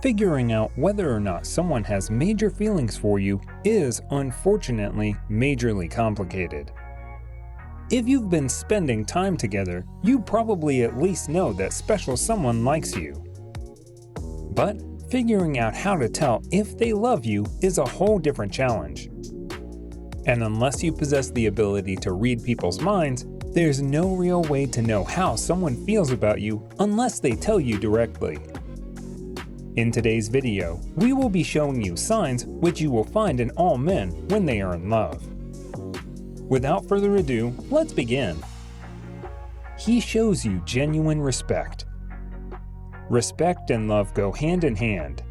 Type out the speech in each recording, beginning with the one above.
Figuring out whether or not someone has major feelings for you is, unfortunately, majorly complicated. If you've been spending time together, you probably at least know that special someone likes you. But figuring out how to tell if they love you is a whole different challenge. And unless you possess the ability to read people's minds, there's no real way to know how someone feels about you unless they tell you directly. In today's video, we will be showing you signs which you will find in all men when they are in love. Without further ado, let's begin. He shows you genuine respect. Respect and love go hand in hand.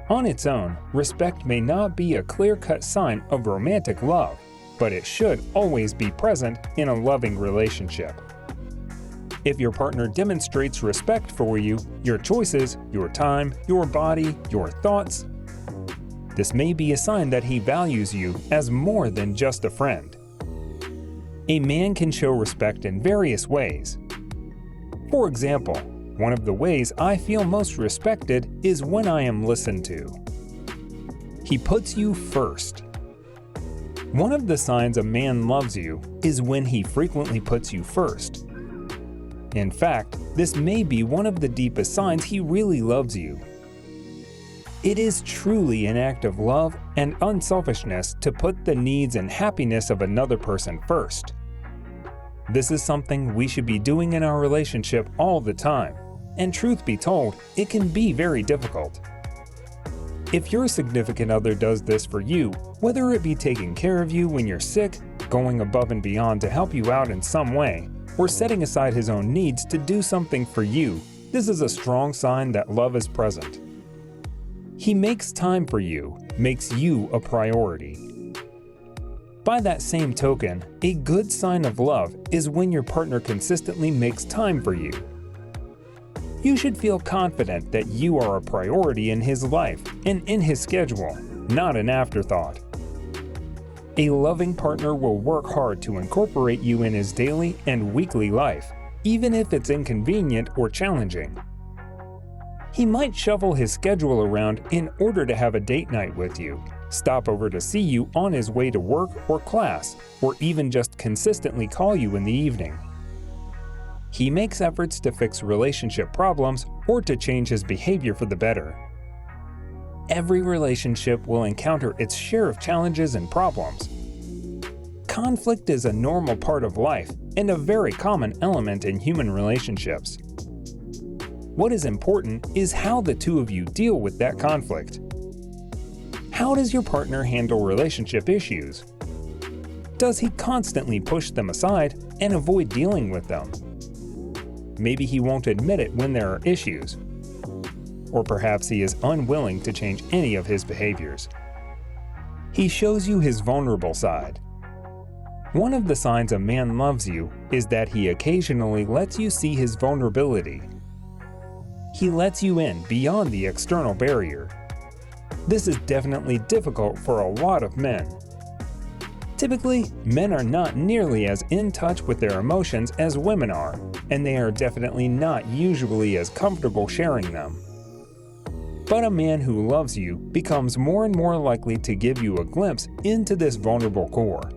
On its own, respect may not be a clear-cut sign of romantic love, but it should always be present in a loving relationship. If your partner demonstrates respect for you, your choices, your time, your body, your thoughts, this may be a sign that he values you as more than just a friend. A man can show respect in various ways. For example, one of the ways I feel most respected is when I am listened to. He puts you first. One of the signs a man loves you is when he frequently puts you first. In fact, this may be one of the deepest signs he really loves you. It is truly an act of love and unselfishness to put the needs and happiness of another person first. This is something we should be doing in our relationship all the time, and truth be told, it can be very difficult. If your significant other does this for you, whether it be taking care of you when you're sick, going above and beyond to help you out in some way, or setting aside his own needs to do something for you, this is a strong sign that love is present. He makes time for you, makes you a priority. By that same token, a good sign of love is when your partner consistently makes time for you. You should feel confident that you are a priority in his life and in his schedule, not an afterthought. A loving partner will work hard to incorporate you in his daily and weekly life, even if it's inconvenient or challenging. He might shuffle his schedule around in order to have a date night with you, stop over to see you on his way to work or class, or even just consistently call you in the evening. He makes efforts to fix relationship problems or to change his behavior for the better. Every relationship will encounter its share of challenges and problems. Conflict is a normal part of life and a very common element in human relationships. What is important is how the two of you deal with that conflict. How does your partner handle relationship issues? Does he constantly push them aside and avoid dealing with them? Maybe he won't admit it when there are issues. Or perhaps he is unwilling to change any of his behaviors. He shows you his vulnerable side. One of the signs a man loves you is that he occasionally lets you see his vulnerability. He lets you in beyond the external barrier. This is definitely difficult for a lot of men. Typically, men are not nearly as in touch with their emotions as women are, and they are definitely not usually as comfortable sharing them. But a man who loves you becomes more and more likely to give you a glimpse into this vulnerable core.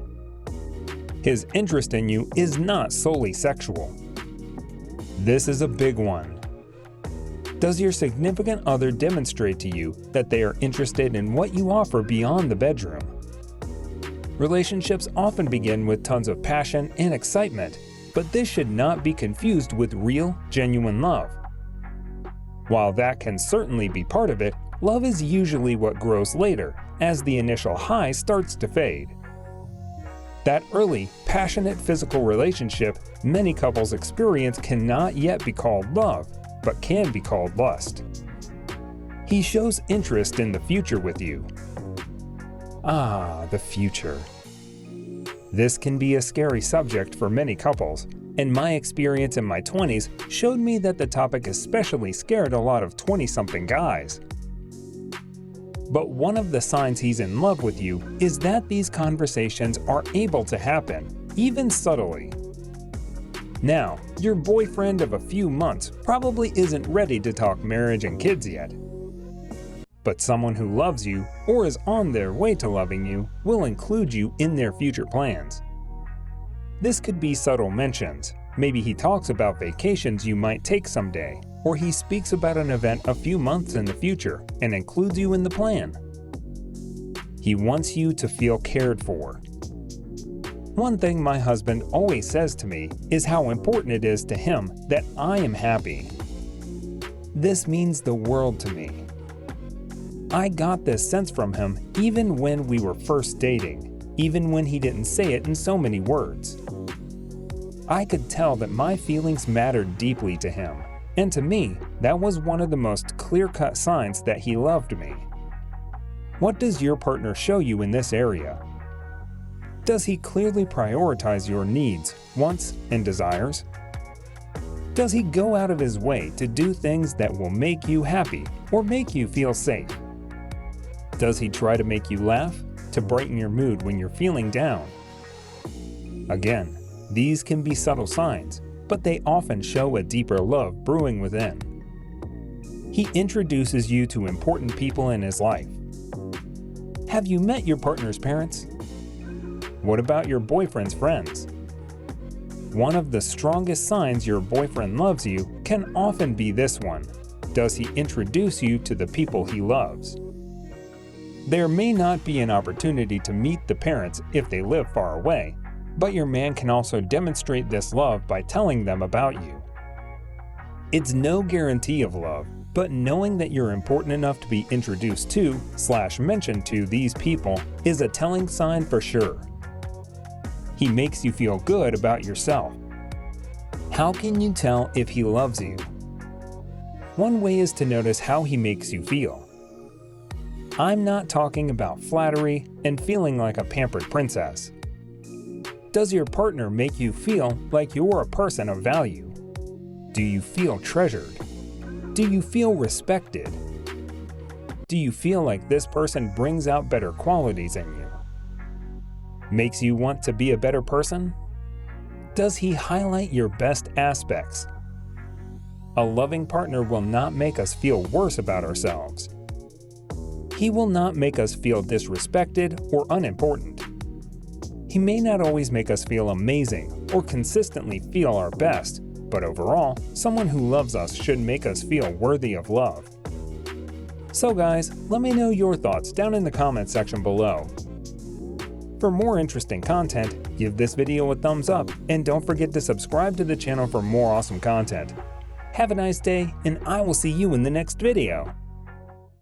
His interest in you is not solely sexual. This is a big one. Does your significant other demonstrate to you that they are interested in what you offer beyond the bedroom? Relationships often begin with tons of passion and excitement, but this should not be confused with real, genuine love. While that can certainly be part of it, love is usually what grows later, as the initial high starts to fade. That early, passionate physical relationship many couples experience cannot yet be called love, but can be called lust. He shows interest in the future with you. Ah, the future. This can be a scary subject for many couples, and my experience in my 20s showed me that the topic especially scared a lot of 20-something guys. But one of the signs he's in love with you is that these conversations are able to happen, even subtly. Now, your boyfriend of a few months probably isn't ready to talk marriage and kids yet, but someone who loves you or is on their way to loving you will include you in their future plans. This could be subtle mentions. Maybe he talks about vacations you might take someday, or he speaks about an event a few months in the future and includes you in the plan. He wants you to feel cared for. One thing my husband always says to me is how important it is to him that I am happy. This means the world to me. I got this sense from him even when we were first dating, even when he didn't say it in so many words. I could tell that my feelings mattered deeply to him, and to me, that was one of the most clear-cut signs that he loved me. What does your partner show you in this area? Does he clearly prioritize your needs, wants, and desires? Does he go out of his way to do things that will make you happy or make you feel safe? Does he try to make you laugh, to brighten your mood when you're feeling down? Again, these can be subtle signs, but they often show a deeper love brewing within. He introduces you to important people in his life. Have you met your partner's parents? What about your boyfriend's friends? One of the strongest signs your boyfriend loves you can often be this one. Does he introduce you to the people he loves? There may not be an opportunity to meet the parents if they live far away, but your man can also demonstrate this love by telling them about you. It's no guarantee of love, but knowing that you're important enough to be introduced to / mentioned to these people is a telling sign for sure. He makes you feel good about yourself. How can you tell if he loves you? One way is to notice how he makes you feel. I'm not talking about flattery and feeling like a pampered princess. Does your partner make you feel like you're a person of value? Do you feel treasured? Do you feel respected? Do you feel like this person brings out better qualities in you? Makes you want to be a better person? Does he highlight your best aspects? A loving partner will not make us feel worse about ourselves. He will not make us feel disrespected or unimportant. He may not always make us feel amazing or consistently feel our best, but overall, someone who loves us should make us feel worthy of love. So guys, let me know your thoughts down in the comment section below. For more interesting content, give this video a thumbs up and don't forget to subscribe to the channel for more awesome content. Have a nice day, and I will see you in the next video.